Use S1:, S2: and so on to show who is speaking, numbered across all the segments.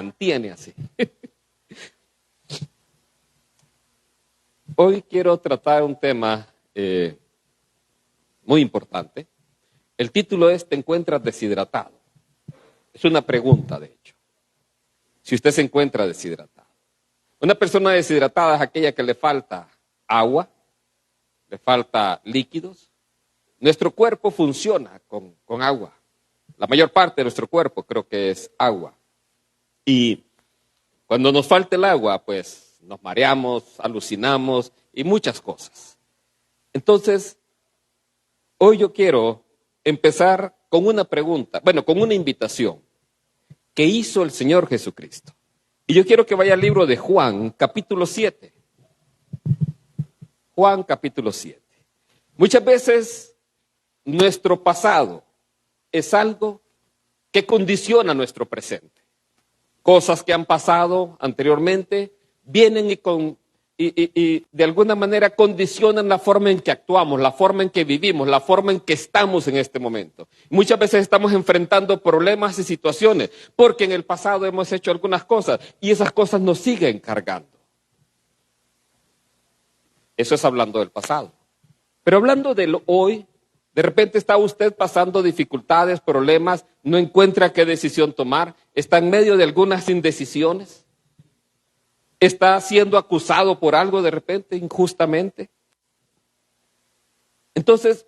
S1: mantiene así. Hoy quiero tratar un tema muy importante. El título es ¿Te encuentras deshidratado? Es una pregunta, de hecho. Si usted se encuentra deshidratado. Una persona deshidratada es aquella que le falta agua, le falta líquidos. Nuestro cuerpo funciona con agua. La mayor parte de nuestro cuerpo creo que es agua. Y cuando nos falta el agua, pues nos mareamos, alucinamos y muchas cosas. Entonces, hoy yo quiero empezar con una pregunta, con una invitación que hizo el Señor Jesucristo. Y yo quiero que vaya al libro de Juan, capítulo 7. Juan, capítulo 7. Muchas veces nuestro pasado es algo que condiciona nuestro presente. Cosas que han pasado anteriormente vienen y de alguna manera condicionan la forma en que actuamos, la forma en que vivimos, la forma en que estamos en este momento. Muchas veces estamos enfrentando problemas y situaciones porque en el pasado hemos hecho algunas cosas y esas cosas nos siguen cargando. Eso es hablando del pasado. Pero hablando del hoy, de repente está usted pasando dificultades, problemas, no encuentra qué decisión tomar, está en medio de algunas indecisiones, está siendo acusado por algo de repente, injustamente. Entonces,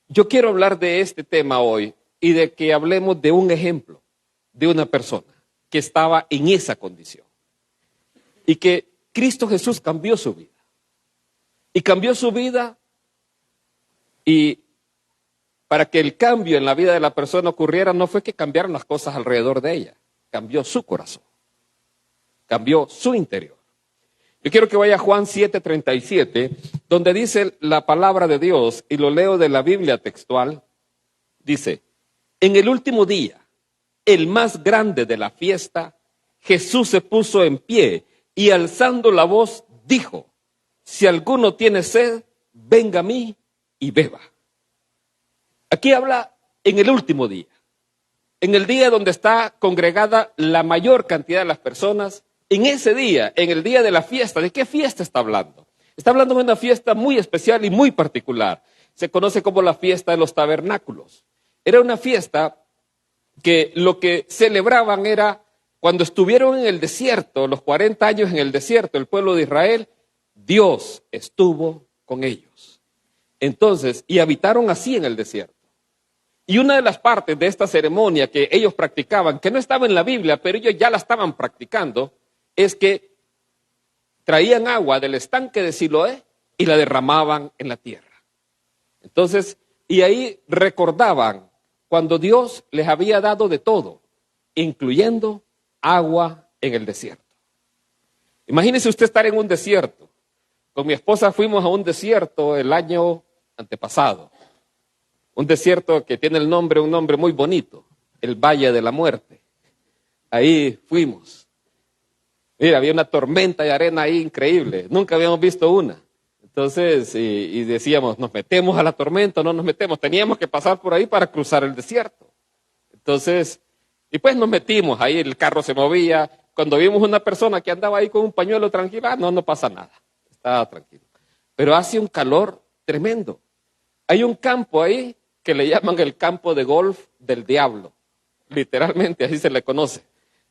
S1: yo quiero hablar de este tema hoy y de que hablemos de un ejemplo de una persona que estaba en esa condición y que Cristo Jesús cambió su vida. Y cambió su vida y para que el cambio en la vida de la persona ocurriera no fue que cambiaron las cosas alrededor de ella, cambió su corazón, cambió su interior. Yo quiero que vaya a Juan 7:37, donde dice la palabra de Dios, y lo leo de la Biblia textual, dice, en el último día, el más grande de la fiesta, Jesús se puso en pie y alzando la voz dijo, si alguno tiene sed, venga a mí y beba. Aquí habla en el último día, en el día donde está congregada la mayor cantidad de las personas, en ese día, en el día de la fiesta. ¿De qué fiesta está hablando? Está hablando de una fiesta muy especial y muy particular. Se conoce como la fiesta de los tabernáculos. Era una fiesta que lo que celebraban era cuando estuvieron en el desierto, los 40 años en el desierto, el pueblo de Israel, Dios estuvo con ellos. Entonces, y habitaron así en el desierto. Y una de las partes de esta ceremonia que ellos practicaban, que no estaba en la Biblia, pero ellos ya la estaban practicando, es que traían agua del estanque de Siloé y la derramaban en la tierra. Entonces, y ahí recordaban cuando Dios les había dado de todo, incluyendo agua en el desierto. Imagínese usted estar en un desierto. Con mi esposa fuimos a un desierto el año antepasado. Un desierto que tiene un nombre muy bonito, el Valle de la Muerte. Ahí fuimos. Mira, había una tormenta de arena ahí increíble, nunca habíamos visto una. Entonces, y decíamos, ¿nos metemos a la tormenta o no nos metemos? Teníamos que pasar por ahí para cruzar el desierto. Entonces, y pues nos metimos, ahí el carro se movía. Cuando vimos una persona que andaba ahí con un pañuelo tranquila, no pasa nada, estaba tranquilo. Pero hace un calor tremendo. Hay un campo ahí que le llaman el campo de golf del diablo. Literalmente, así se le conoce.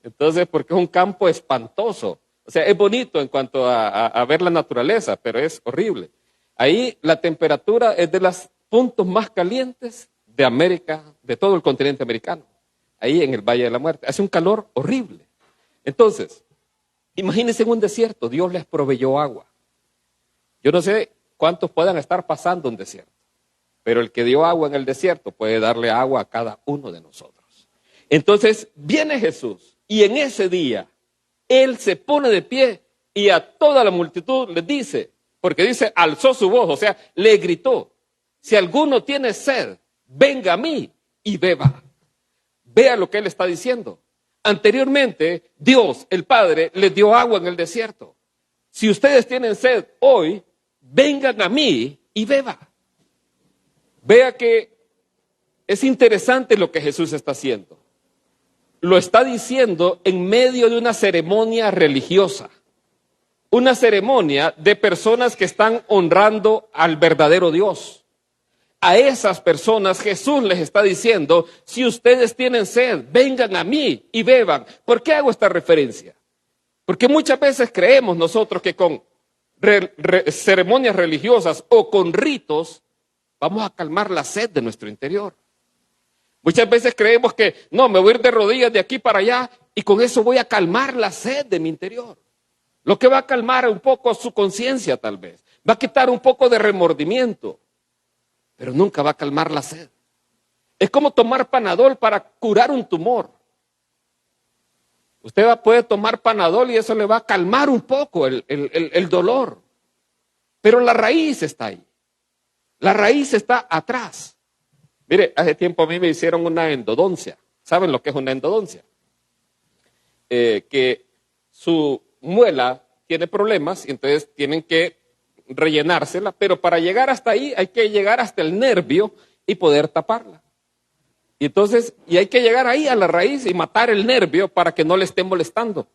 S1: Entonces, porque es un campo espantoso. O sea, es bonito en cuanto a ver la naturaleza, pero es horrible. Ahí la temperatura es de los puntos más calientes de América, de todo el continente americano. Ahí en el Valle de la Muerte. Hace un calor horrible. Entonces, imagínense en un desierto, Dios les proveyó agua. Yo no sé cuántos puedan estar pasando un desierto. Pero el que dio agua en el desierto puede darle agua a cada uno de nosotros. Entonces viene Jesús y en ese día Él se pone de pie y a toda la multitud le dice, porque dice, alzó su voz, o sea, le gritó, si alguno tiene sed, venga a mí y beba. Vea lo que Él está diciendo. Anteriormente, Dios, el Padre, les dio agua en el desierto. Si ustedes tienen sed hoy, vengan a mí y beba. Vea que es interesante lo que Jesús está haciendo. lo está diciendo en medio de una ceremonia religiosa. Una ceremonia de personas que están honrando al verdadero Dios. A esas personas Jesús les está diciendo, si ustedes tienen sed, vengan a mí y beban. ¿Por qué hago esta referencia? Porque muchas veces creemos nosotros que con ceremonias religiosas o con ritos vamos a calmar la sed de nuestro interior. Muchas veces creemos que no, me voy a ir de rodillas de aquí para allá y con eso voy a calmar la sed de mi interior. Lo que va a calmar un poco su conciencia tal vez. Va a quitar un poco de remordimiento, pero nunca va a calmar la sed. Es como tomar Panadol para curar un tumor. Usted puede tomar Panadol y eso le va a calmar un poco el dolor. Pero la raíz está ahí. La raíz está atrás. Mire, hace tiempo a mí me hicieron una endodoncia. ¿Saben lo que es una endodoncia? Que su muela tiene problemas y entonces tienen que rellenársela, pero para llegar hasta ahí hay que llegar hasta el nervio y poder taparla. Y entonces, hay que llegar ahí a la raíz y matar el nervio para que no le esté molestando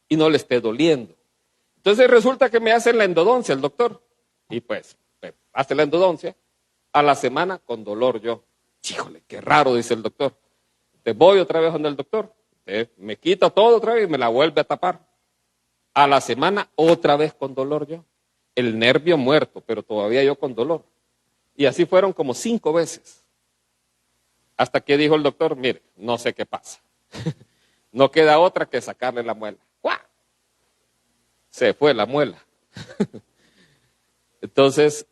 S1: y no le esté doliendo. Entonces resulta que me hacen la endodoncia el doctor. Y pues, hace la endodoncia, a la semana con dolor yo. Híjole, qué raro, dice el doctor. Te voy otra vez donde el doctor. Me quita todo otra vez y me la vuelve a tapar. A la semana otra vez con dolor yo. El nervio muerto, pero todavía yo con dolor. Y así fueron como 5 veces. Hasta que dijo el doctor, mire, no sé qué pasa. No queda otra que sacarle la muela. ¡Guau! Se fue la muela. Entonces,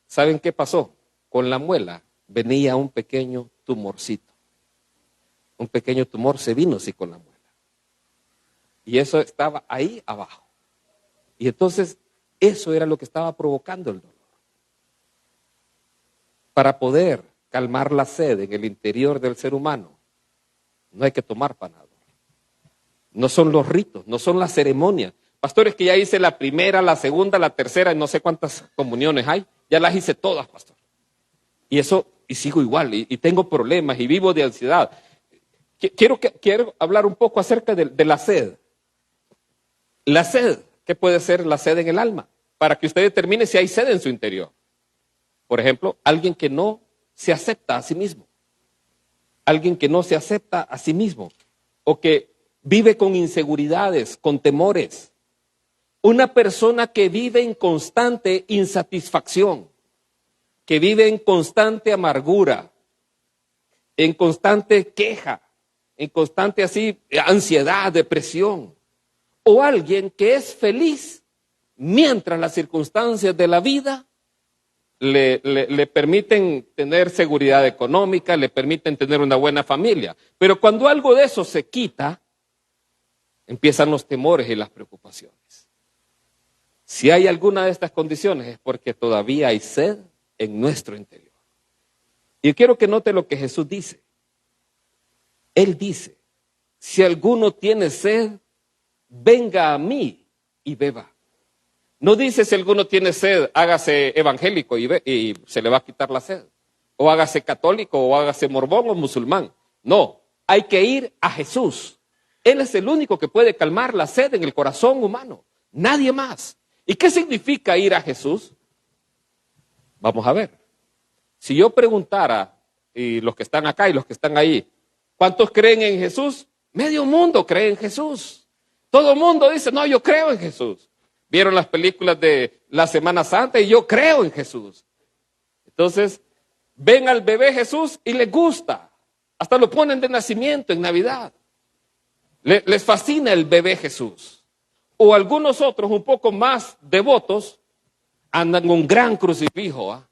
S1: ¿saben qué pasó? Con la muela venía un pequeño tumorcito. Un pequeño tumor se vino así con la muela. Y eso estaba ahí abajo. Y entonces, eso era lo que estaba provocando el dolor. Para poder calmar la sed en el interior del ser humano, no hay que tomar Panadol. No son los ritos, no son las ceremonias. Pastores, que ya hice la primera, la segunda, la tercera, y no sé cuántas comuniones hay. Ya las hice todas, pastor. Y sigo igual, y tengo problemas, y vivo de ansiedad. Quiero hablar un poco acerca de la sed. La sed, ¿qué puede ser la sed en el alma? Para que usted determine si hay sed en su interior. Por ejemplo, alguien que no se acepta a sí mismo. Alguien que no se acepta a sí mismo. O que vive con inseguridades, con temores. Una persona que vive en constante insatisfacción. Que vive en constante amargura. En constante queja. En constante ansiedad, depresión. O alguien que es feliz mientras las circunstancias de la vida le permiten tener seguridad económica, le permiten tener una buena familia. Pero cuando algo de eso se quita, empiezan los temores y las preocupaciones. Si hay alguna de estas condiciones es porque todavía hay sed en nuestro interior. Y quiero que note lo que Jesús dice. Él dice, si alguno tiene sed, venga a mí y beba. No dice si alguno tiene sed, hágase evangélico y se le va a quitar la sed. O hágase católico, o hágase mormón o musulmán. No, hay que ir a Jesús. Él es el único que puede calmar la sed en el corazón humano. Nadie más. ¿Y qué significa ir a Jesús? Vamos a ver. Si yo preguntara, y los que están acá y los que están ahí, ¿cuántos creen en Jesús? Medio mundo cree en Jesús. Todo el mundo dice, no, yo creo en Jesús. Vieron las películas de la Semana Santa y yo creo en Jesús. Entonces, ven al bebé Jesús y les gusta. Hasta lo ponen de nacimiento en Navidad. Les fascina el bebé Jesús. O algunos otros, un poco más devotos, andan con un gran crucifijo. ¿Ah?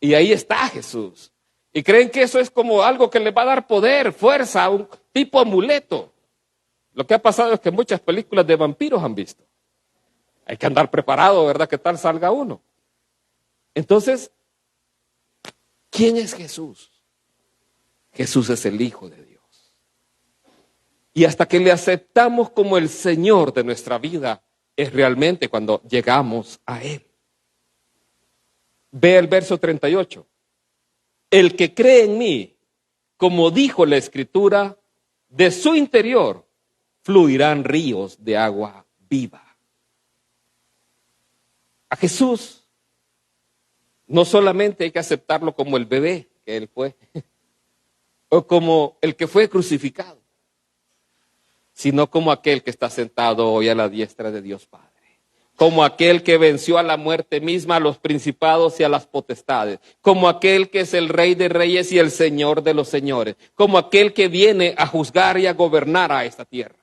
S1: Y ahí está Jesús. Y creen que eso es como algo que les va a dar poder, fuerza, un tipo amuleto. Lo que ha pasado es que muchas películas de vampiros han visto. Hay que andar preparado, ¿verdad? Que tal salga uno. Entonces, ¿quién es Jesús? Jesús es el Hijo de Dios. Y hasta que le aceptamos como el Señor de nuestra vida, es realmente cuando llegamos a Él. Ve el verso 38. El que cree en mí, como dijo la Escritura, de su interior fluirán ríos de agua viva. A Jesús no solamente hay que aceptarlo como el bebé que él fue, o como el que fue crucificado, sino como aquel que está sentado hoy a la diestra de Dios Padre, como aquel que venció a la muerte misma, a los principados y a las potestades, como aquel que es el Rey de Reyes y el Señor de los Señores, como aquel que viene a juzgar y a gobernar a esta tierra.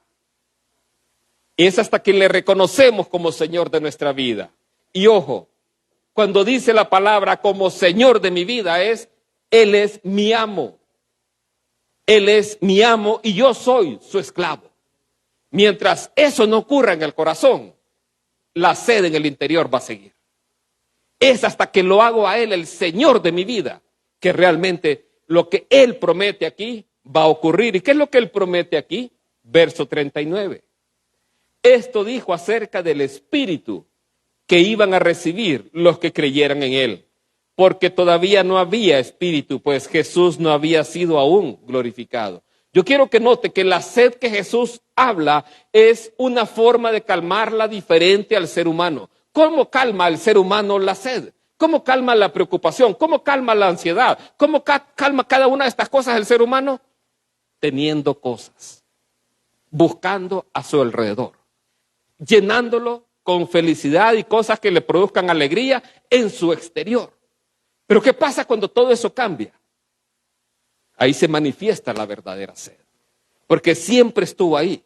S1: Y es hasta que le reconocemos como Señor de nuestra vida. Y ojo, cuando dice la palabra como Señor de mi vida Él es mi amo. Él es mi amo y yo soy su esclavo. Mientras eso no ocurra en el corazón, la sed en el interior va a seguir. Es hasta que lo hago a Él el Señor de mi vida, que realmente lo que Él promete aquí va a ocurrir. ¿Y qué es lo que Él promete aquí? Verso 39. Esto dijo acerca del Espíritu que iban a recibir los que creyeran en Él, porque todavía no había Espíritu, pues Jesús no había sido aún glorificado. Yo quiero que note que la sed que Jesús habla es una forma de calmarla diferente al ser humano. ¿Cómo calma al ser humano la sed? ¿Cómo calma la preocupación? ¿Cómo calma la ansiedad? ¿Cómo calma cada una de estas cosas el ser humano? Teniendo cosas, buscando a su alrededor, llenándolo con felicidad y cosas que le produzcan alegría en su exterior. Pero ¿qué pasa cuando todo eso cambia? Ahí se manifiesta la verdadera sed, porque siempre estuvo ahí.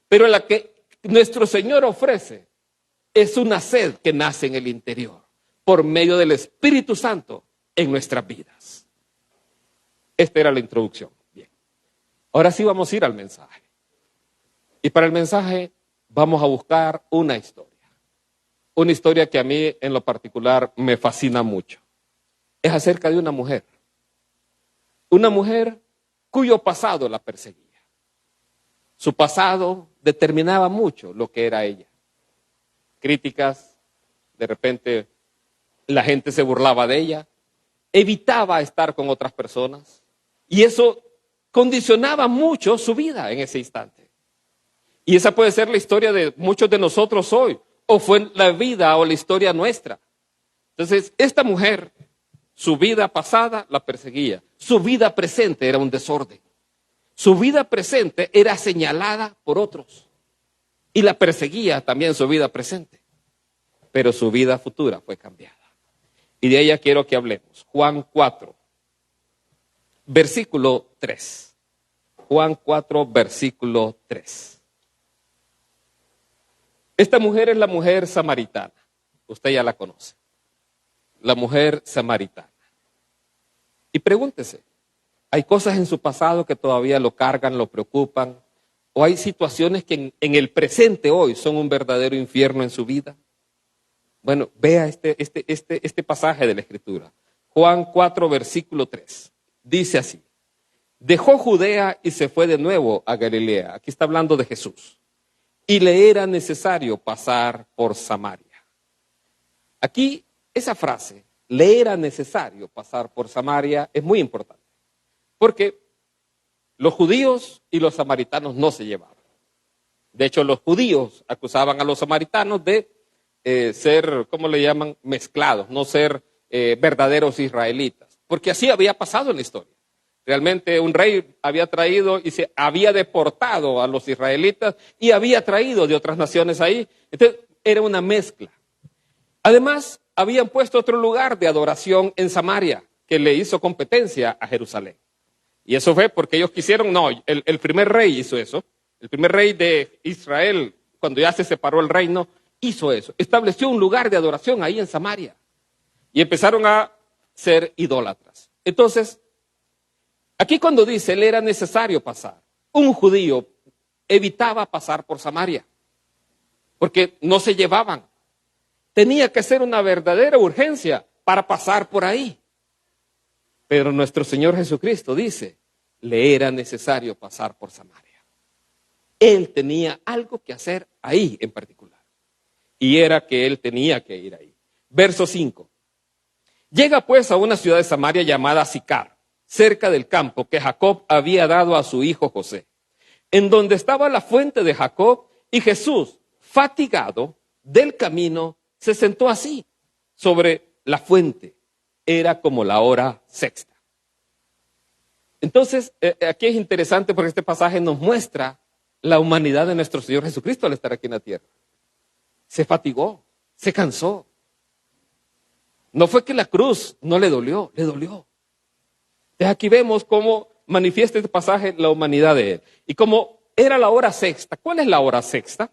S1: Pero la que nuestro Señor ofrece es una sed que nace en el interior, por medio del Espíritu Santo en nuestras vidas. Esta era la introducción. Bien. Ahora sí vamos a ir al mensaje. Y para el mensaje vamos a buscar una historia. Una historia que a mí en lo particular me fascina mucho. Es acerca de una mujer. Una mujer cuyo pasado la perseguía. Su pasado determinaba mucho lo que era ella. Críticas, de repente la gente se burlaba de ella, evitaba estar con otras personas y eso condicionaba mucho su vida en ese instante. Y esa puede ser la historia de muchos de nosotros hoy, o fue la vida o la historia nuestra. Entonces, esta mujer, su vida pasada la perseguía, su vida presente era un desorden. Su vida presente era señalada por otros y la perseguía también su vida presente, pero su vida futura fue cambiada. Y de ella quiero que hablemos. Juan 4, versículo 3. Juan 4, versículo 3. Esta mujer es la mujer samaritana. Usted ya la conoce. La mujer samaritana. Y pregúntese, ¿hay cosas en su pasado que todavía lo cargan, lo preocupan? ¿O hay situaciones que en el presente hoy son un verdadero infierno en su vida? Bueno, vea este pasaje de la Escritura. Juan 4, versículo 3. Dice así: dejó Judea y se fue de nuevo a Galilea. Aquí está hablando de Jesús. Y le era necesario pasar por Samaria. Aquí, esa frase, le era necesario pasar por Samaria, es muy importante. Porque los judíos y los samaritanos no se llevaban. De hecho, los judíos acusaban a los samaritanos de ser, ¿cómo le llaman? Mezclados, no ser verdaderos israelitas. Porque así había pasado en la historia. Realmente un rey había traído y se había deportado a los israelitas y había traído de otras naciones ahí. Entonces, era una mezcla. Además, habían puesto otro lugar de adoración en Samaria que le hizo competencia a Jerusalén. Y eso fue porque ellos quisieron, el primer rey hizo eso. El primer rey de Israel, cuando ya se separó el reino, hizo eso. Estableció un lugar de adoración ahí en Samaria. Y empezaron a ser idólatras. Entonces, aquí cuando dice, le era necesario pasar, un judío evitaba pasar por Samaria, porque no se llevaban. Tenía que ser una verdadera urgencia para pasar por ahí. Pero nuestro Señor Jesucristo dice, le era necesario pasar por Samaria. Él tenía algo que hacer ahí en particular. Y era que él tenía que ir ahí. Verso 5. Llega pues a una ciudad de Samaria llamada Sicar, cerca del campo que Jacob había dado a su hijo José. en donde estaba la fuente de Jacob, y Jesús, fatigado del camino, se sentó así, sobre la fuente. Era como la hora sexta. Entonces, aquí es interesante porque este pasaje nos muestra la humanidad de nuestro Señor Jesucristo al estar aquí en la tierra. Se fatigó, se cansó. No fue que la cruz no le dolió, le dolió. Entonces aquí vemos cómo manifiesta este pasaje la humanidad de él. Y como era la hora sexta, ¿cuál es la hora sexta?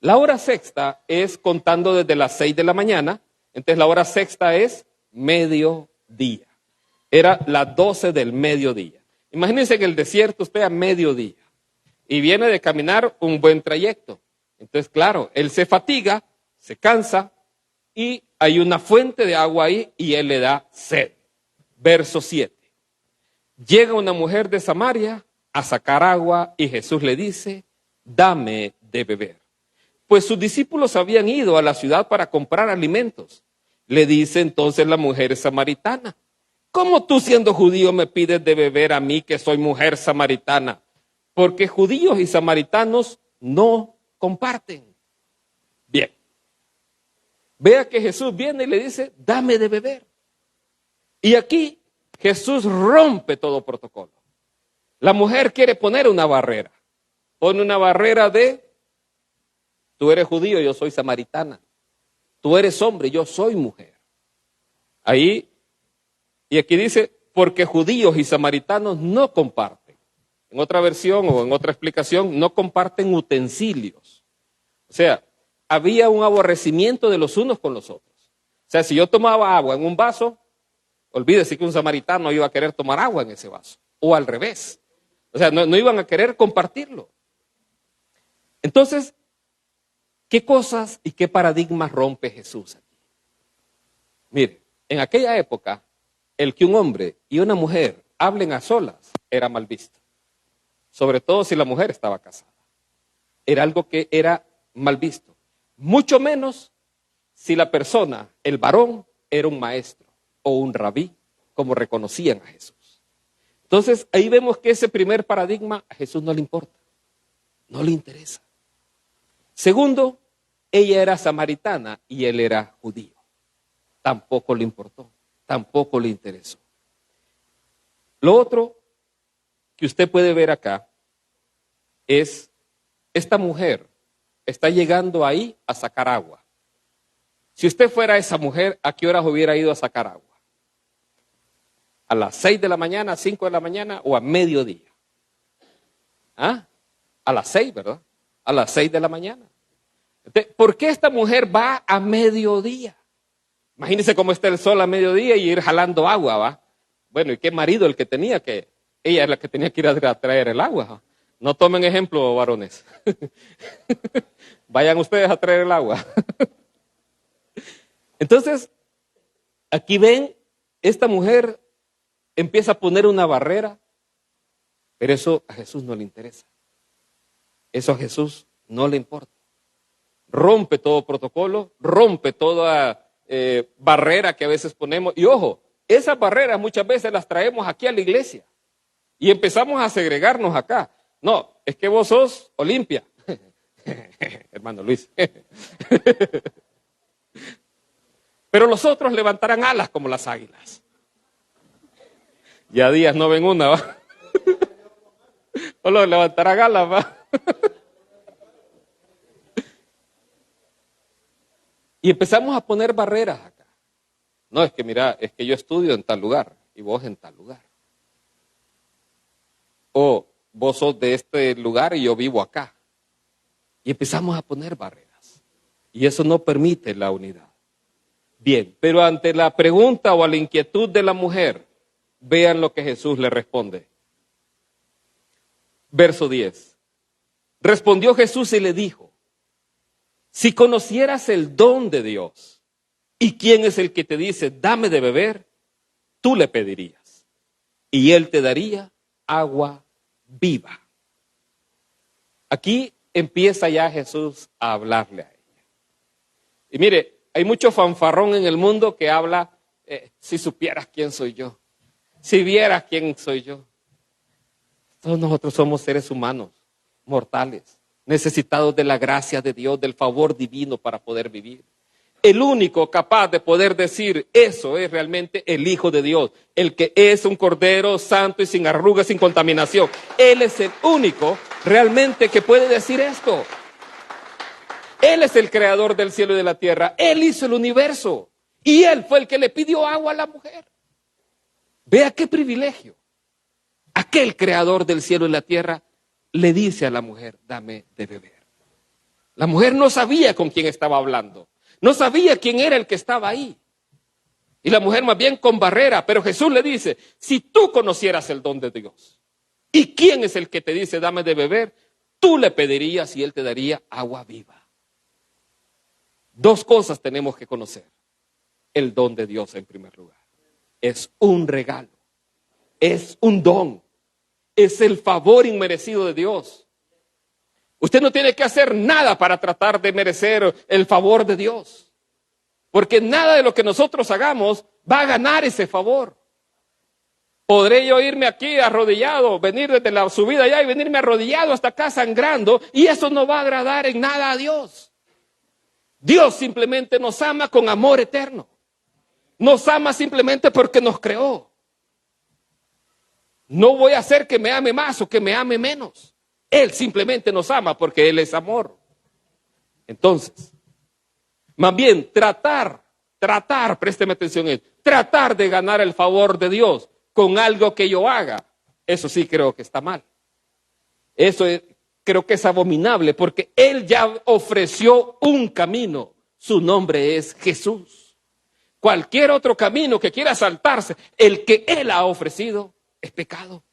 S1: La hora sexta es contando desde las 6 de la mañana, entonces la hora sexta es mediodía. Era las 12 del mediodía. Imagínense que en el desierto usted a mediodía y viene de caminar un buen trayecto. Entonces, claro, él se fatiga, se cansa y hay una fuente de agua ahí y él le da sed. Verso 7. Llega una mujer de Samaria a sacar agua y Jesús le dice, dame de beber. Pues sus discípulos habían ido a la ciudad para comprar alimentos. Le dice entonces la mujer samaritana, ¿cómo tú siendo judío me pides de beber a mí que soy mujer samaritana? Porque judíos y samaritanos no comparten. Bien. Vea que Jesús viene y le dice, dame de beber. Y aquí Jesús rompe todo protocolo. La mujer quiere poner una barrera. Pone una barrera de, tú eres judío, yo soy samaritana. Tú eres hombre, yo soy mujer. Ahí, y aquí dice, porque judíos y samaritanos no comparten. En otra versión o en otra explicación, no comparten utensilios. O sea, había un aborrecimiento de los unos con los otros. O sea, si yo tomaba agua en un vaso, olvídese que un samaritano iba a querer tomar agua en ese vaso. O al revés. O sea, no iban a querer compartirlo. Entonces, ¿qué cosas y qué paradigmas rompe Jesús aquí? Mire, en aquella época, el que un hombre y una mujer hablen a solas era mal visto. Sobre todo si la mujer estaba casada. Era algo que era mal visto. Mucho menos si la persona, el varón, era un maestro o un rabí, como reconocían a Jesús. Entonces, ahí vemos que ese primer paradigma a Jesús no le importa. No le interesa. Segundo, ella era samaritana y él era judío. Tampoco le importó, tampoco le interesó. Lo otro que usted puede ver acá es, esta mujer está llegando ahí a sacar agua. Si usted fuera esa mujer, ¿a qué horas hubiera ido a sacar agua? ¿A las 6 de la mañana, a 5 de la mañana o a mediodía? ¿Ah? A las 6, ¿verdad? A las 6 de la mañana. ¿Por qué esta mujer va a mediodía? Imagínense cómo está el sol a mediodía y ir jalando agua, ¿va? Bueno, ¿y qué marido el que tenía? Que ella es la que tenía que ir a traer el agua, ¿va? No tomen ejemplo, varones. Vayan ustedes a traer el agua. Entonces, aquí ven, esta mujer empieza a poner una barrera, pero eso a Jesús no le interesa. Eso a Jesús no le importa. Rompe todo protocolo, rompe toda barrera que a veces ponemos. Y ojo, esas barreras muchas veces las traemos aquí a la iglesia y empezamos a segregarnos acá. No, es que vos sos Olimpia. Hermano Luis. Pero los otros levantarán alas como las águilas. Ya días no ven una, ¿va? O los levantarán alas, ¿va? Y empezamos a poner barreras acá. No, es que mira, es que yo estudio en tal lugar y vos en tal lugar. O vos sos de este lugar y yo vivo acá. Y empezamos a poner barreras. Y eso no permite la unidad. Bien, pero ante la pregunta o a la inquietud de la mujer, vean lo que Jesús le responde. Verso 10. Respondió Jesús y le dijo, si conocieras el don de Dios y quién es el que te dice, dame de beber, tú le pedirías y él te daría agua viva. Aquí empieza ya Jesús a hablarle a ella. Y mire, hay mucho fanfarrón en el mundo que habla, si supieras quién soy yo, si vieras quién soy yo. Todos nosotros somos seres humanos mortales, necesitados de la gracia de Dios, del favor divino para poder vivir. El único capaz de poder decir eso es realmente el Hijo de Dios, el que es un Cordero santo y sin arrugas, sin contaminación. Él es el único realmente que puede decir esto. Él es el creador del cielo y de la tierra. Él hizo el universo. Y Él fue el que le pidió agua a la mujer. Vea qué privilegio. Aquel creador del cielo y la tierra le dice a la mujer, dame de beber. La mujer no sabía con quién estaba hablando. No sabía quién era el que estaba ahí. Y la mujer más bien con barrera. Pero Jesús le dice, si tú conocieras el don de Dios, ¿y quién es el que te dice dame de beber? Tú le pedirías y Él te daría agua viva. Dos cosas tenemos que conocer. El don de Dios en primer lugar. Es un regalo. Es un don. Es el favor inmerecido de Dios. Usted no tiene que hacer nada para tratar de merecer el favor de Dios. Porque nada de lo que nosotros hagamos va a ganar ese favor. Podré yo irme aquí arrodillado, venir desde la subida allá y venirme arrodillado hasta acá sangrando, y eso no va a agradar en nada a Dios. Dios simplemente nos ama con amor eterno. Nos ama simplemente porque nos creó. No voy a hacer que me ame más o que me ame menos. Él simplemente nos ama porque Él es amor. Entonces, más bien tratar, présteme atención, tratar de ganar el favor de Dios con algo que yo haga, eso sí creo que está mal. Creo que es abominable porque Él ya ofreció un camino. Su nombre es Jesús. Cualquier otro camino que quiera saltarse, el que Él ha ofrecido, es pecado.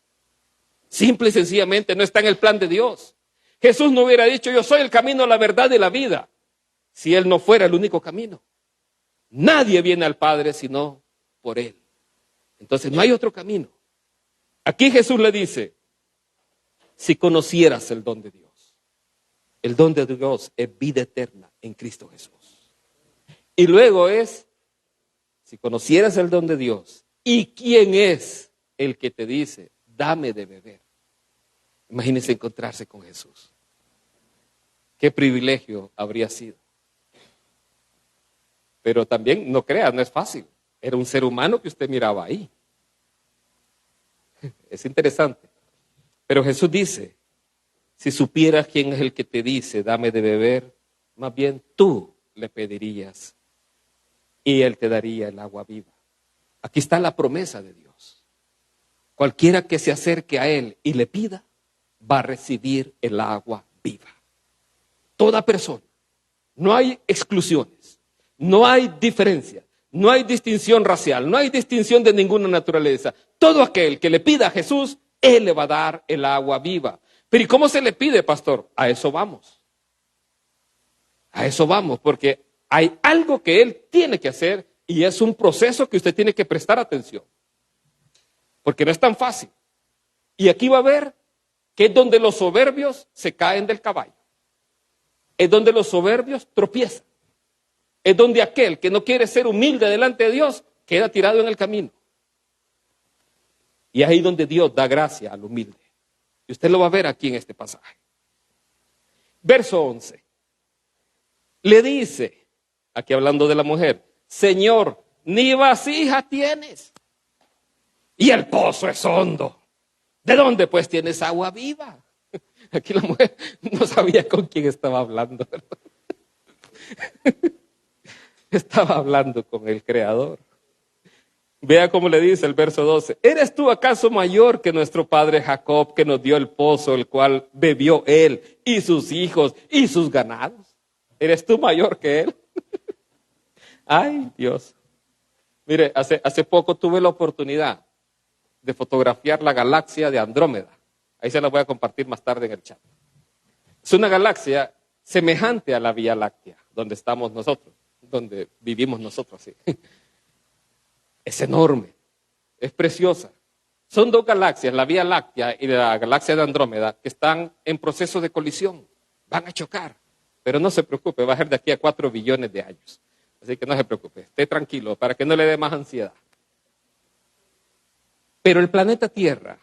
S1: Simple y sencillamente no está en el plan de Dios. Jesús no hubiera dicho, yo soy el camino, la verdad y la vida, si Él no fuera el único camino. Nadie viene al Padre sino por Él. Entonces no hay otro camino. Aquí Jesús le dice, si conocieras el don de Dios. El don de Dios es vida eterna en Cristo Jesús. Y luego es, si conocieras el don de Dios, ¿y quién es el que te dice, dame de beber? Imagínense encontrarse con Jesús. Qué privilegio habría sido. Pero también, no crea, no es fácil. Era un ser humano que usted miraba ahí. Es interesante. Pero Jesús dice, si supieras quién es el que te dice, dame de beber, más bien tú le pedirías y Él te daría el agua viva. Aquí está la promesa de Dios. Cualquiera que se acerque a Él y le pida, va a recibir el agua viva. Toda persona. No hay exclusiones, no hay diferencia, no hay distinción racial, no hay distinción de ninguna naturaleza. Todo aquel que le pida a Jesús, Él le va a dar el agua viva. Pero ¿y cómo se le pide, pastor? A eso vamos. A eso vamos, porque hay algo que Él tiene que hacer y es un proceso que usted tiene que prestar atención. Porque no es tan fácil. Y aquí va a ver que es donde los soberbios se caen del caballo. Es donde los soberbios tropiezan. Es donde aquel que no quiere ser humilde delante de Dios queda tirado en el camino. Y es ahí donde Dios da gracia al humilde. Y usted lo va a ver aquí en este pasaje. Verso 11. Le dice, aquí hablando de la mujer, Señor, ni vasija tienes. Y el pozo es hondo. ¿De dónde pues tienes agua viva? Aquí la mujer no sabía con quién estaba hablando. Estaba hablando con el Creador. Vea cómo le dice el verso 12. ¿Eres tú acaso mayor que nuestro padre Jacob, que nos dio el pozo, el cual bebió él y sus hijos y sus ganados? ¿Eres tú mayor que él? Ay, Dios. Mire, hace poco tuve la oportunidad de fotografiar la galaxia de Andrómeda. Ahí se la voy a compartir más tarde en el chat. Es una galaxia semejante a la Vía Láctea, donde estamos nosotros, donde vivimos nosotros. ¿Sí? Es enorme, es preciosa. Son dos galaxias, la Vía Láctea y la galaxia de Andrómeda, que están en proceso de colisión. Van a chocar, pero no se preocupe, va a ser de aquí a 4 billones de años. Así que no se preocupe, esté tranquilo para que no le dé más ansiedad. Pero el planeta Tierra,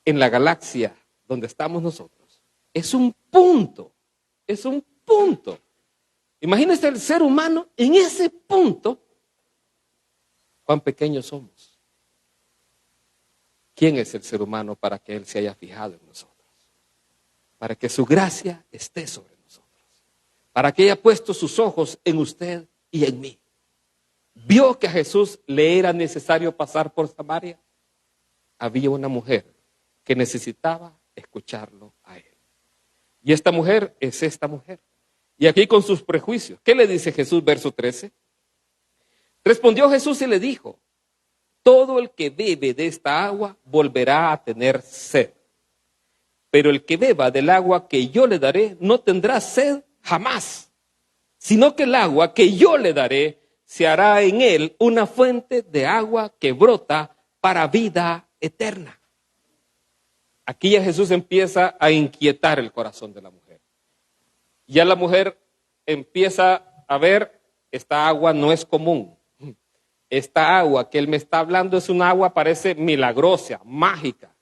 S1: en la galaxia donde estamos nosotros, Es un punto, es un punto. Imagínense el ser humano en ese punto, cuán pequeños somos. ¿Quién es el ser humano para que Él se haya fijado en nosotros? Para que su gracia esté sobre nosotros. Para que haya puesto sus ojos en usted y en mí. ¿Vio que a Jesús le era necesario pasar por Samaria? Había una mujer que necesitaba escucharlo a Él. Y esta mujer es esta mujer. Y aquí con sus prejuicios. ¿Qué le dice Jesús, verso 13? Respondió Jesús y le dijo: todo el que bebe de esta agua volverá a tener sed. Pero el que beba del agua que yo le daré no tendrá sed jamás, sino que el agua que yo le daré se hará en él una fuente de agua que brota para vida eterna. Aquí ya Jesús empieza a inquietar el corazón de la mujer. Ya la mujer empieza a ver, esta agua no es común. Esta agua que él me está hablando es un agua, parece milagrosa, mágica,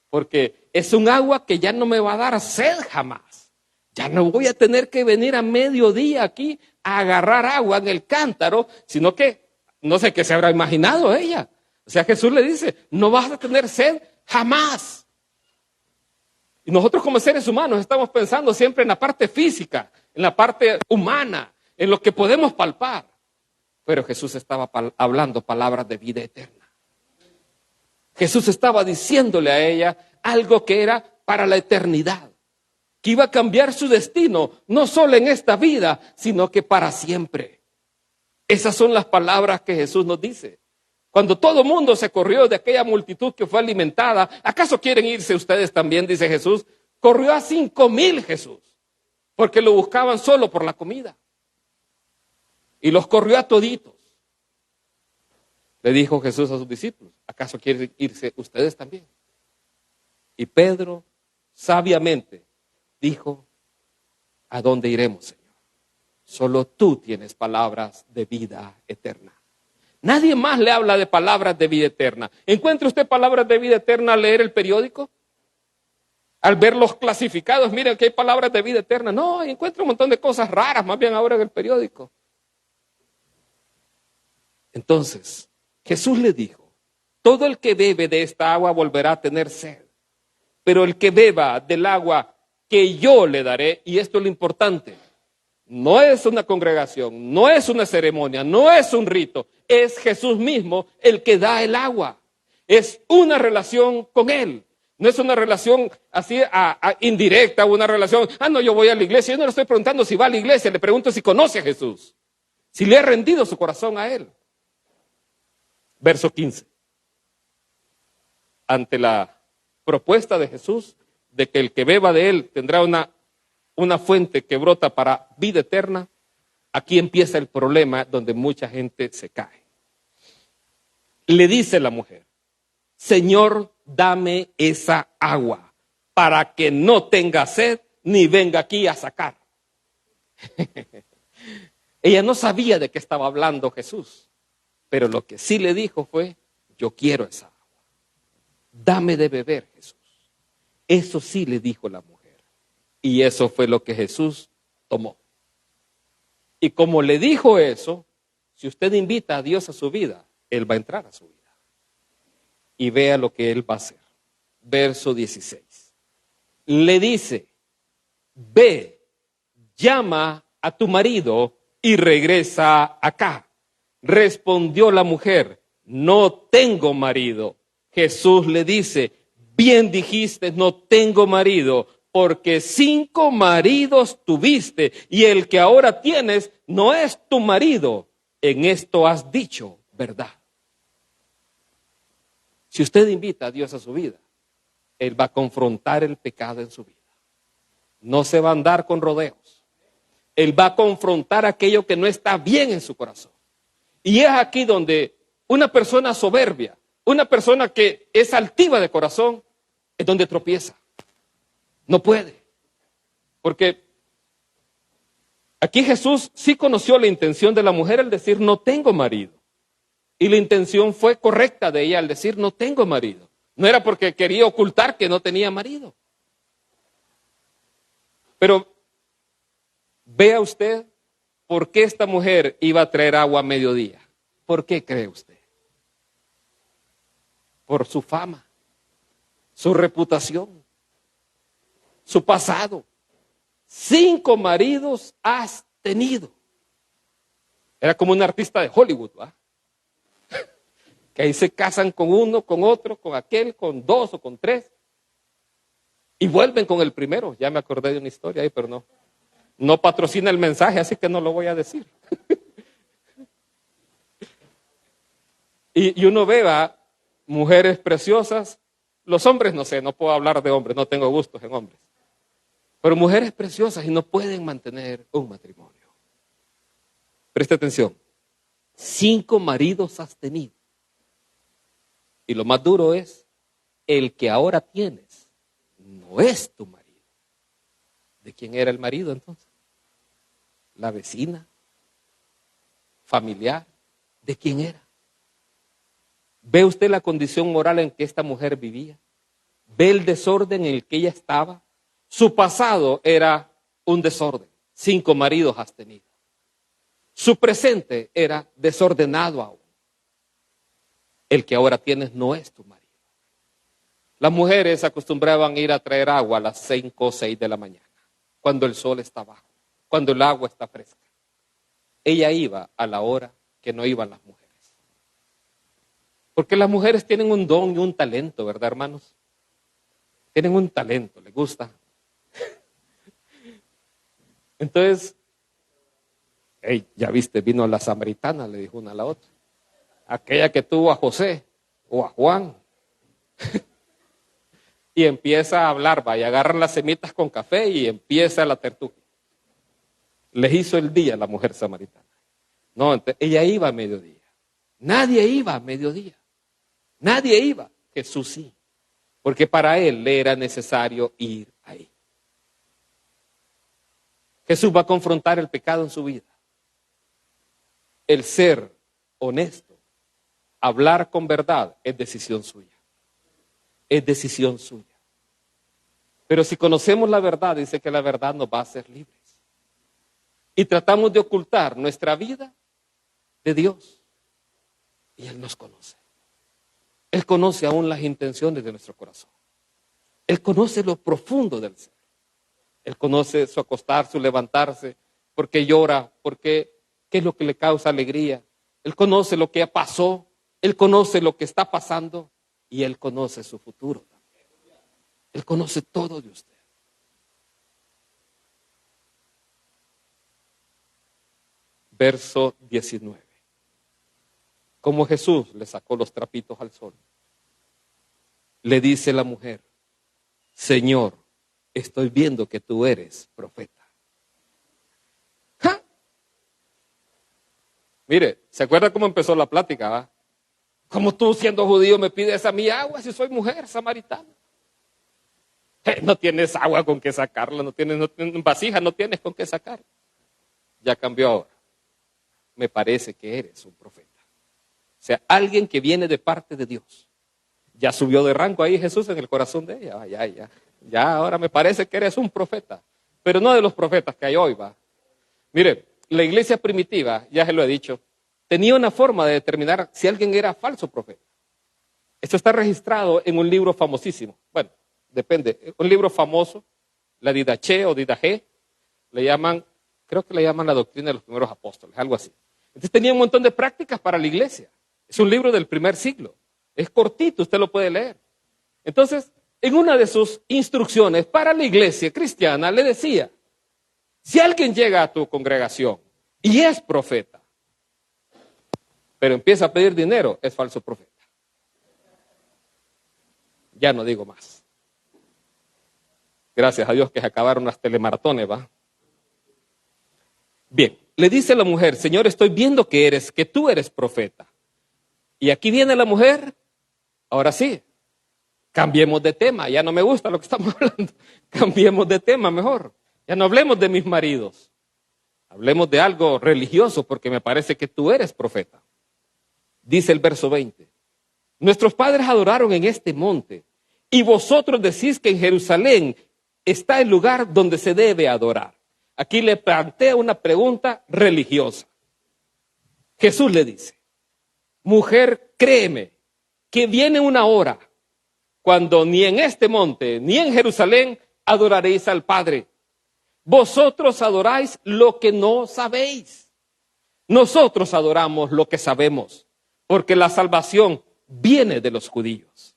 S1: porque es un agua que ya no me va a dar sed jamás. Ya no voy a tener que venir a mediodía aquí a agarrar agua en el cántaro, sino que, no sé qué se habrá imaginado ella. O sea, Jesús le dice, no vas a tener sed jamás. Y nosotros como seres humanos estamos pensando siempre en la parte física, en la parte humana, en lo que podemos palpar. Pero Jesús estaba hablando palabras de vida eterna. Jesús estaba diciéndole a ella algo que era para la eternidad, que iba a cambiar su destino, no solo en esta vida, sino que para siempre. Esas son las palabras que Jesús nos dice. Cuando todo el mundo se corrió de aquella multitud que fue alimentada, ¿acaso quieren irse ustedes también? Dice Jesús. Corrió a 5,000 Jesús, porque lo buscaban solo por la comida. Y los corrió a toditos. Le dijo Jesús a sus discípulos, ¿acaso quieren irse ustedes también? Y Pedro sabiamente dijo, ¿a dónde iremos, Señor? Solo tú tienes palabras de vida eterna. Nadie más le habla de palabras de vida eterna. ¿Encuentra usted palabras de vida eterna al leer el periódico? Al ver los clasificados, miren que hay palabras de vida eterna. No, encuentra un montón de cosas raras, más bien ahora en el periódico. Entonces, Jesús le dijo, todo el que bebe de esta agua volverá a tener sed, pero el que beba del agua que yo le daré, y esto es lo importante, no es una congregación, no es una ceremonia, no es un rito, es Jesús mismo el que da el agua. Es una relación con Él, no es una relación así indirecta, una relación, no, yo voy a la iglesia, yo no le estoy preguntando si va a la iglesia, le pregunto si conoce a Jesús, si le ha rendido su corazón a Él. Verso 15. Ante la propuesta de Jesús de que el que beba de él tendrá una fuente que brota para vida eterna, aquí empieza el problema donde mucha gente se cae. Le dice la mujer, Señor, dame esa agua para que no tenga sed ni venga aquí a sacar. Ella no sabía de qué estaba hablando Jesús. Pero lo que sí le dijo fue, yo quiero esa agua. Dame de beber, Jesús. Eso sí le dijo la mujer. Y eso fue lo que Jesús tomó. Y como le dijo eso, si usted invita a Dios a su vida, Él va a entrar a su vida. Y vea lo que Él va a hacer. Verso 16. Le dice, ve, llama a tu marido y regresa acá. Respondió la mujer, no tengo marido. Jesús le dice, bien dijiste, no tengo marido, porque 5 maridos tuviste y el que ahora tienes no es tu marido. En esto has dicho verdad. Si usted invita a Dios a su vida, Él va a confrontar el pecado en su vida. No se va a andar con rodeos. Él va a confrontar aquello que no está bien en su corazón. Y es aquí donde una persona soberbia, una persona que es altiva de corazón, es donde tropieza. No puede. Porque aquí Jesús sí conoció la intención de la mujer al decir no tengo marido. Y la intención fue correcta de ella al decir no tengo marido. No era porque quería ocultar que no tenía marido. Pero vea usted por qué esta mujer iba a traer agua a mediodía. ¿Por qué cree usted? Por su fama, su reputación, su pasado. 5 maridos has tenido. Era como un artista de Hollywood, ¿va? Que ahí se casan con uno, con otro, con aquel, con 2 o con 3. Y vuelven con el primero. Ya me acordé de una historia ahí, pero no patrocina el mensaje, así que no lo voy a decir. y uno ve, ¿va? Mujeres preciosas. Los hombres, no sé, no puedo hablar de hombres, no tengo gustos en hombres. Pero mujeres preciosas y no pueden mantener un matrimonio. Preste atención. 5 maridos has tenido. Y lo más duro es, el que ahora tienes no es tu marido. ¿De quién era el marido entonces? ¿La vecina? ¿Familiar? ¿De quién era? ¿Ve usted la condición moral en que esta mujer vivía? ¿Ve el desorden en el que ella estaba? Su pasado era un desorden. 5 maridos has tenido. Su presente era desordenado aún. El que ahora tienes no es tu marido. Las mujeres acostumbraban a ir a traer agua a las 5 o 6 de la mañana, cuando el sol está bajo, cuando el agua está fresca. Ella iba a la hora que no iban las mujeres. Porque las mujeres tienen un don y un talento, ¿verdad, hermanos? Tienen un talento, les gusta. Entonces, hey, ya viste, vino la samaritana, le dijo una a la otra. Aquella que tuvo a José o a Juan. Y empieza a hablar, va, y agarran las semitas con café y empieza la tertulia. Les hizo el día la mujer samaritana. No, entonces, ella iba a mediodía. Nadie iba a mediodía. Nadie iba. Jesús sí. Porque para él le era necesario ir ahí. Jesús va a confrontar el pecado en su vida. El ser honesto, hablar con verdad, es decisión suya. Es decisión suya. Pero si conocemos la verdad, dice que la verdad nos va a hacer libres. Y tratamos de ocultar nuestra vida de Dios. Y Él nos conoce. Él conoce aún las intenciones de nuestro corazón. Él conoce lo profundo del ser. Él conoce su acostar, su levantarse, por qué llora, qué es lo que le causa alegría. Él conoce lo que pasó, Él conoce lo que está pasando y Él conoce su futuro también. Él conoce todo de usted. Verso 19. Como Jesús le sacó los trapitos al sol, le dice la mujer, Señor, estoy viendo que tú eres profeta. ¡Ja! Mire, ¿se acuerda cómo empezó la plática? ¿Va? ¿Cómo tú siendo judío me pides a mí agua si soy mujer samaritana? No tienes agua con qué sacarla, no tienes vasija, no tienes con qué sacarla. Ya cambió ahora. Me parece que eres un profeta. O sea, alguien que viene de parte de Dios. Ya subió de rango ahí Jesús en el corazón de ella. Ya, ahora me parece que eres un profeta. Pero no de los profetas que hay hoy, va. Mire, la iglesia primitiva, ya se lo he dicho, tenía una forma de determinar si alguien era falso profeta. Esto está registrado en un libro famosísimo. Bueno, depende. Un libro famoso, la Didache o Didaje, creo que le llaman la doctrina de los primeros apóstoles, algo así. Entonces tenía un montón de prácticas para la iglesia. Es un libro del primer siglo. Es cortito, usted lo puede leer. Entonces, en una de sus instrucciones para la iglesia cristiana le decía, si alguien llega a tu congregación y es profeta, pero empieza a pedir dinero, es falso profeta. Ya no digo más. Gracias a Dios que se acabaron las telemaratones, ¿va? Bien, le dice la mujer, Señor, estoy viendo que tú eres profeta. Y aquí viene la mujer, ahora sí, cambiemos de tema, ya no me gusta lo que estamos hablando, cambiemos de tema mejor. Ya no hablemos de mis maridos, hablemos de algo religioso porque me parece que tú eres profeta. Dice el verso 20, nuestros padres adoraron en este monte y vosotros decís que en Jerusalén está el lugar donde se debe adorar. Aquí le plantea una pregunta religiosa. Jesús le dice, mujer, créeme, que viene una hora cuando ni en este monte ni en Jerusalén adoraréis al Padre. Vosotros adoráis lo que no sabéis. Nosotros adoramos lo que sabemos, porque la salvación viene de los judíos.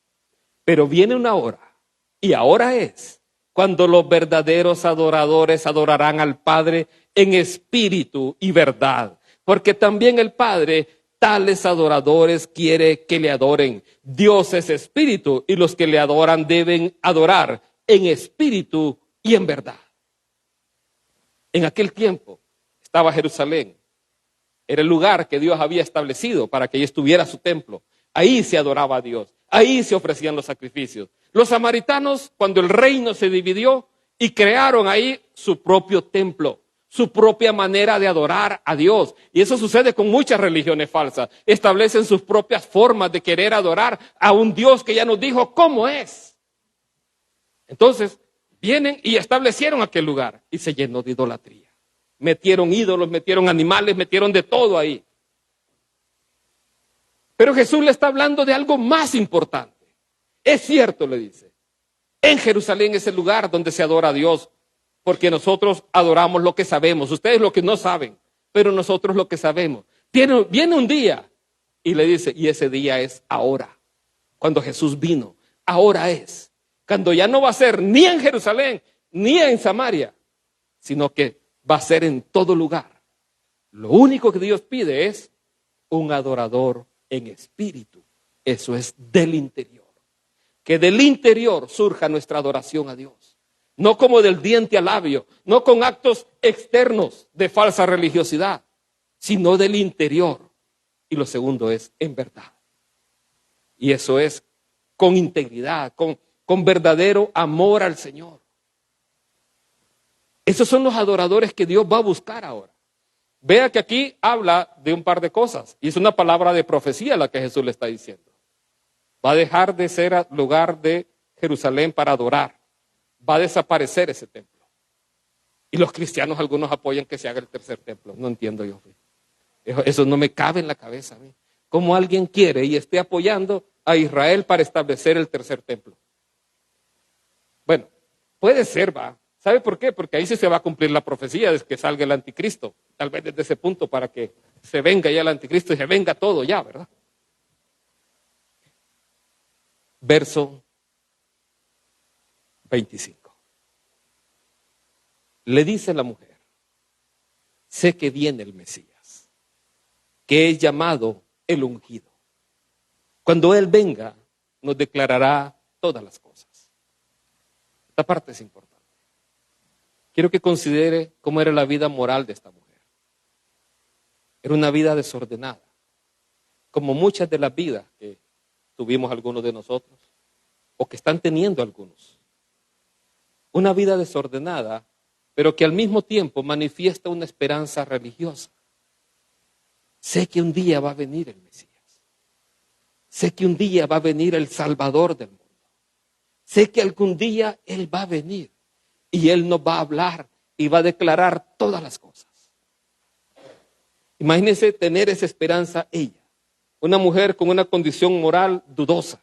S1: Pero viene una hora, y ahora es, cuando los verdaderos adoradores adorarán al Padre en espíritu y verdad, porque también el Padre tales adoradores quiere que le adoren. Dios es espíritu, y los que le adoran deben adorar en espíritu y en verdad. En aquel tiempo estaba Jerusalén. Era el lugar que Dios había establecido para que ahí estuviera su templo. Ahí se adoraba a Dios. Ahí se ofrecían los sacrificios. Los samaritanos, cuando el reino se dividió y crearon ahí su propio templo, su propia manera de adorar a Dios. Y eso sucede con muchas religiones falsas. Establecen sus propias formas de querer adorar a un Dios que ya nos dijo cómo es. Entonces, vienen y establecieron aquel lugar y se llenó de idolatría. Metieron ídolos, metieron animales, metieron de todo ahí. Pero Jesús le está hablando de algo más importante. Es cierto, le dice, en Jerusalén es el lugar donde se adora a Dios, porque nosotros adoramos lo que sabemos. Ustedes lo que no saben, pero nosotros lo que sabemos. Viene un día y le dice, y ese día es ahora. Cuando Jesús vino, ahora es. Cuando ya no va a ser ni en Jerusalén, ni en Samaria, sino que va a ser en todo lugar. Lo único que Dios pide es un adorador en espíritu. Eso es del interior. Que del interior surja nuestra adoración a Dios. No como del diente al labio, no con actos externos de falsa religiosidad, sino del interior. Y lo segundo es en verdad. Y eso es con integridad, con verdadero amor al Señor. Esos son los adoradores que Dios va a buscar ahora. Vea que aquí habla de un par de cosas. Y es una palabra de profecía la que Jesús le está diciendo. Va a dejar de ser lugar de Jerusalén para adorar. Va a desaparecer ese templo. Y los cristianos, algunos apoyan que se haga el tercer templo. No entiendo yo. Eso no me cabe en la cabeza a mí. ¿Cómo alguien quiere y esté apoyando a Israel para establecer el tercer templo? Bueno, puede ser, va. ¿Sabe por qué? Porque ahí sí se va a cumplir la profecía de que salga el anticristo. Tal vez desde ese punto para que se venga ya el anticristo y se venga todo ya, ¿verdad? Verso 25. Le dice la mujer, sé que viene el Mesías, que es llamado el ungido. Cuando Él venga, nos declarará todas las cosas. Esta parte es importante. Quiero que considere cómo era la vida moral de esta mujer. Era una vida desordenada, como muchas de las vidas que tuvimos algunos de nosotros, o que están teniendo algunos. Una vida desordenada, pero que al mismo tiempo manifiesta una esperanza religiosa. Sé que un día va a venir el Mesías. Sé que un día va a venir el Salvador del mundo. Sé que algún día Él va a venir. Y Él nos va a hablar y va a declarar todas las cosas. Imagínense tener esa esperanza ella. Una mujer con una condición moral dudosa.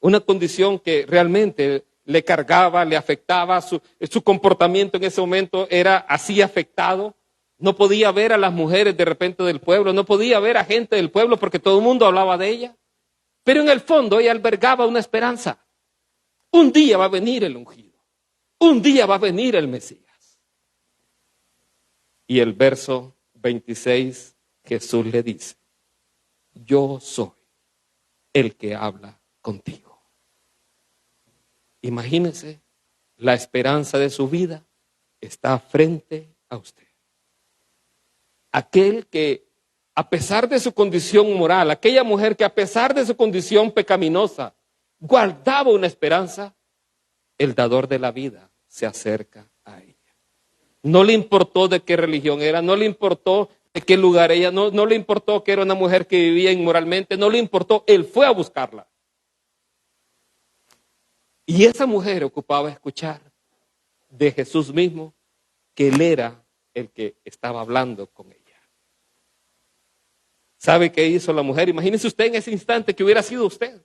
S1: Una condición que realmente le cargaba, le afectaba. Su comportamiento en ese momento era así afectado. No podía ver a las mujeres de repente del pueblo. No podía ver a gente del pueblo porque todo el mundo hablaba de ella. Pero en el fondo ella albergaba una esperanza. Un día va a venir el ungido. Un día va a venir el Mesías. Y el verso 26, Jesús le dice, yo soy el que habla contigo. Imagínese, la esperanza de su vida está frente a usted. Aquel que, a pesar de su condición moral, aquella mujer que a pesar de su condición pecaminosa, guardaba una esperanza, el dador de la vida se acerca a ella. No le importó de qué religión era, no le importó de qué lugar ella, no le importó que era una mujer que vivía inmoralmente, no le importó, él fue a buscarla. Y esa mujer ocupaba escuchar de Jesús mismo que Él era el que estaba hablando con ella. ¿Sabe qué hizo la mujer? Imagínese usted en ese instante que hubiera sido usted.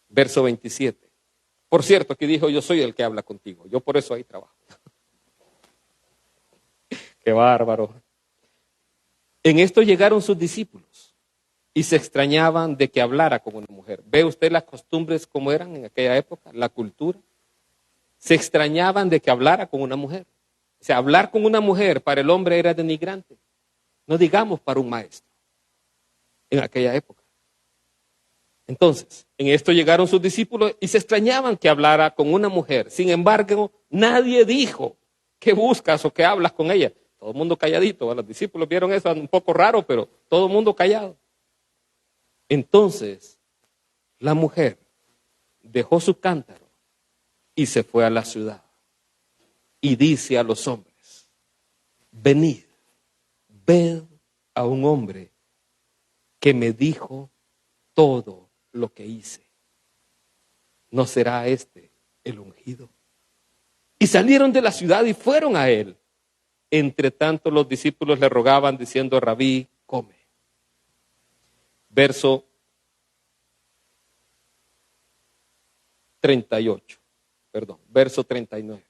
S1: Verso 27. Por cierto, aquí dijo, yo soy el que habla contigo. Yo por eso ahí trabajo. Qué bárbaro. En esto llegaron sus discípulos y se extrañaban de que hablara con una mujer. ¿Ve usted las costumbres como eran en aquella época? La cultura. Se extrañaban de que hablara con una mujer. O sea, hablar con una mujer para el hombre era denigrante. No digamos para un maestro en aquella época. Entonces, en esto llegaron sus discípulos y se extrañaban que hablara con una mujer. Sin embargo, nadie dijo, ¿qué buscas o qué hablas con ella? Todo el mundo calladito. Los discípulos vieron eso un poco raro, pero todo el mundo callado. Entonces, la mujer dejó su cántaro y se fue a la ciudad. Y dice a los hombres, venid, ved a un hombre que me dijo todo lo que hice. ¿No será este el ungido? Y salieron de la ciudad y fueron a él. Entre tanto los discípulos le rogaban diciendo, Rabí, come. Verso 39.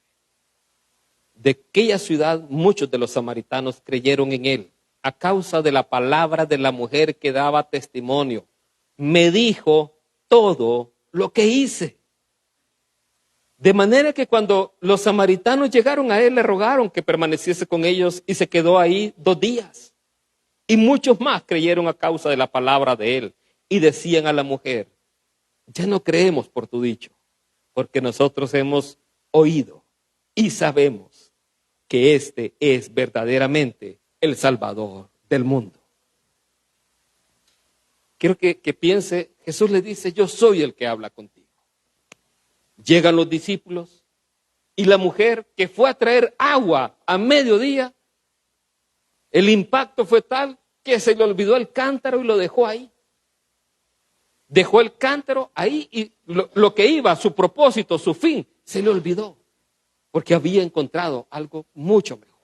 S1: De aquella ciudad muchos de los samaritanos creyeron en él a causa de la palabra de la mujer que daba testimonio. Me dijo todo lo que hice. De manera que cuando los samaritanos llegaron a él, le rogaron que permaneciese con ellos y se quedó ahí 2 días. Y muchos más creyeron a causa de la palabra de él y decían a la mujer, ya no creemos por tu dicho, porque nosotros hemos oído y sabemos que este es verdaderamente el Salvador del mundo. Quiero que piense, Jesús le dice, yo soy el que habla contigo. Llegan los discípulos y la mujer que fue a traer agua a mediodía, el impacto fue tal que se le olvidó el cántaro y lo dejó ahí. Dejó el cántaro ahí y lo que iba, su propósito, su fin, se le olvidó. Porque había encontrado algo mucho mejor.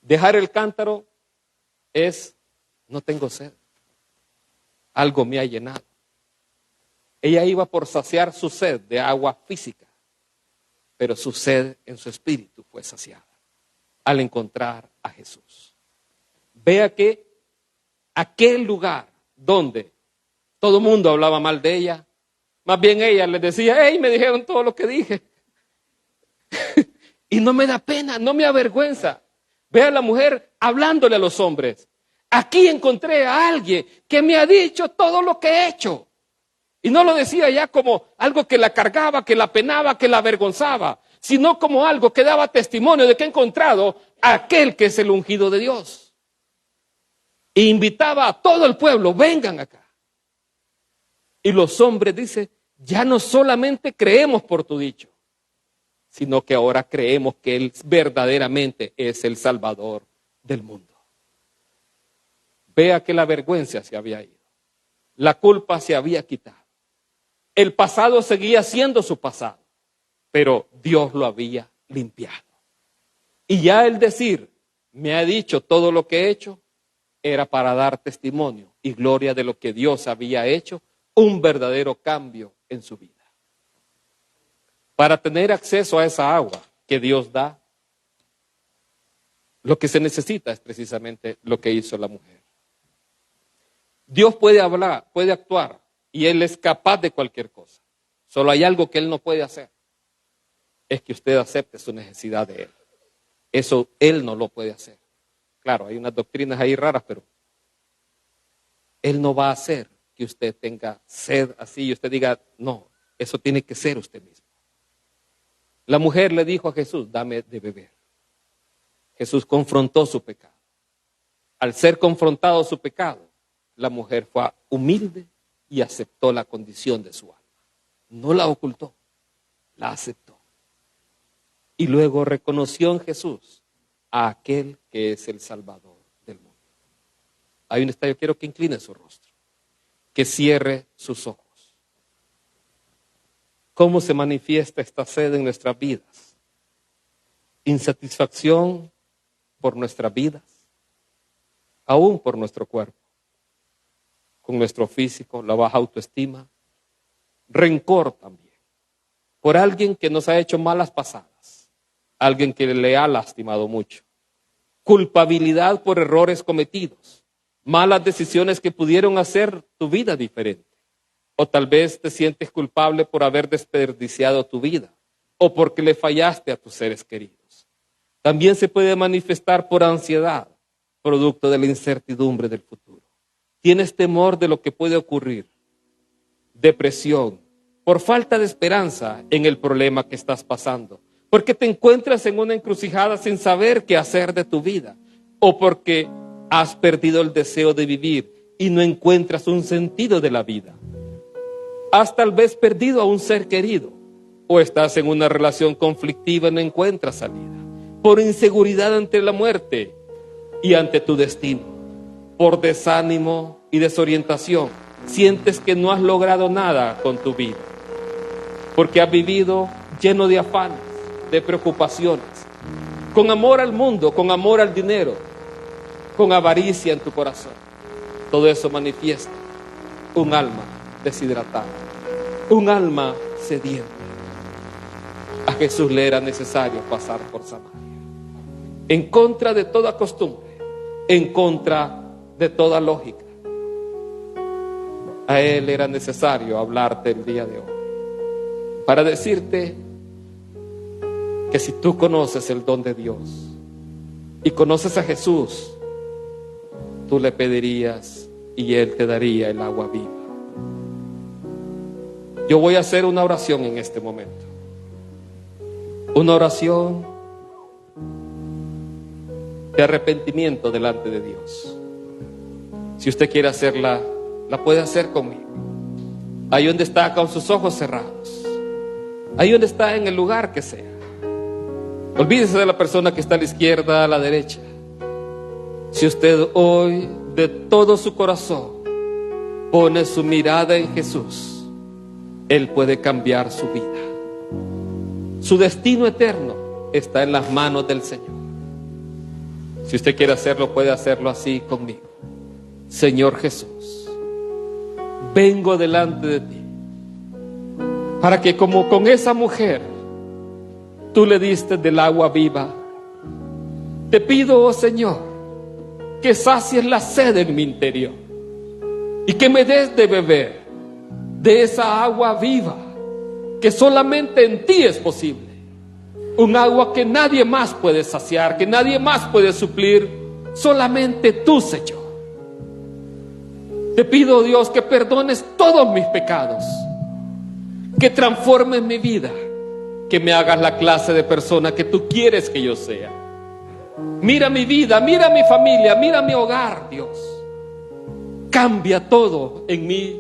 S1: Dejar el cántaro es, no tengo sed. Algo me ha llenado. Ella iba por saciar su sed de agua física, pero su sed en su espíritu fue saciada al encontrar a Jesús. Vea que aquel lugar donde todo el mundo hablaba mal de ella, más bien ella les decía, hey, me dijeron todo lo que dije. Y no me da pena, no me avergüenza. Vea a la mujer hablándole a los hombres. Aquí encontré a alguien que me ha dicho todo lo que he hecho. Y no lo decía ya como algo que la cargaba, que la penaba, que la avergonzaba, sino como algo que daba testimonio de que ha encontrado a aquel que es el ungido de Dios. E invitaba a todo el pueblo, vengan acá. Y los hombres dicen, ya no solamente creemos por tu dicho, sino que ahora creemos que Él verdaderamente es el Salvador del mundo. Vea que la vergüenza se había ido, la culpa se había quitado, el pasado seguía siendo su pasado, pero Dios lo había limpiado. Y ya el decir, me ha dicho todo lo que he hecho, era para dar testimonio y gloria de lo que Dios había hecho, un verdadero cambio en su vida. Para tener acceso a esa agua que Dios da, lo que se necesita es precisamente lo que hizo la mujer. Dios puede hablar, puede actuar, y Él es capaz de cualquier cosa. Solo hay algo que Él no puede hacer. Es que usted acepte su necesidad de Él. Eso Él no lo puede hacer. Claro, hay unas doctrinas ahí raras, pero Él no va a hacer que usted tenga sed así y usted diga, no, eso tiene que ser usted mismo. La mujer le dijo a Jesús, dame de beber. Jesús confrontó su pecado. Al ser confrontado su pecado, la mujer fue humilde y aceptó la condición de su alma. No la ocultó, la aceptó. Y luego reconoció en Jesús a aquel que es el Salvador del mundo. Ahí donde está, yo quiero que incline su rostro, que cierre sus ojos. ¿Cómo se manifiesta esta sed en nuestras vidas? Insatisfacción por nuestras vidas, aún por nuestro cuerpo, con nuestro físico, la baja autoestima, rencor también, por alguien que nos ha hecho malas pasadas, alguien que le ha lastimado mucho, culpabilidad por errores cometidos, malas decisiones que pudieron hacer tu vida diferente, o tal vez te sientes culpable por haber desperdiciado tu vida, o porque le fallaste a tus seres queridos. También se puede manifestar por ansiedad, producto de la incertidumbre del futuro. Tienes temor de lo que puede ocurrir, depresión, por falta de esperanza en el problema que estás pasando, porque te encuentras en una encrucijada sin saber qué hacer de tu vida, o porque has perdido el deseo de vivir y no encuentras un sentido de la vida. Has tal vez perdido a un ser querido, o estás en una relación conflictiva y no encuentras salida, por inseguridad ante la muerte y ante tu destino, por desánimo y desorientación. Sientes que no has logrado nada con tu vida, porque has vivido lleno de afanes, de preocupaciones, con amor al mundo, con amor al dinero, con avaricia en tu corazón. Todo eso manifiesta un alma deshidratada, un alma sedienta. A Jesús le era necesario pasar por Samaria, en contra de toda costumbre, en contra de toda lógica. A Él era necesario hablarte el día de hoy, para decirte que si tú conoces el don de Dios y conoces a Jesús, tú le pedirías y Él te daría el agua viva. Yo voy a hacer una oración en este momento, una oración de arrepentimiento delante de Dios. Si usted quiere hacerla, la puede hacer conmigo. Ahí donde está, con sus ojos cerrados, ahí donde está, en el lugar que sea. Olvídese de la persona que está a la izquierda, a la derecha. Si usted hoy de todo su corazón pone su mirada en Jesús, Él puede cambiar su vida. Su destino eterno está en las manos del Señor. Si usted quiere hacerlo, puede hacerlo así conmigo. Señor Jesús, vengo delante de ti para que, como con esa mujer tú le diste del agua viva, te pido, oh Señor, que sacies la sed en mi interior y que me des de beber de esa agua viva que solamente en ti es posible. Un agua que nadie más puede saciar, que nadie más puede suplir, solamente tú, Señor. Te pido, Dios, que perdones todos mis pecados, que transformes mi vida, que me hagas la clase de persona que tú quieres que yo sea. Mira mi vida, mira mi familia, mira mi hogar, Dios. Cambia todo en mí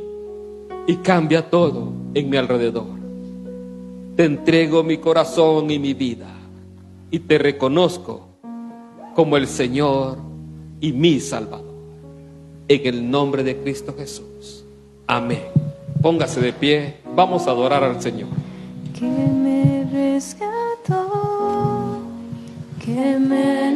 S1: y cambia todo en mi alrededor. Te entrego mi corazón y mi vida y te reconozco como el Señor y mi Salvador. En el nombre de Cristo Jesús. Amén. Póngase de pie, vamos a adorar al Señor.
S2: Que me rescató, que me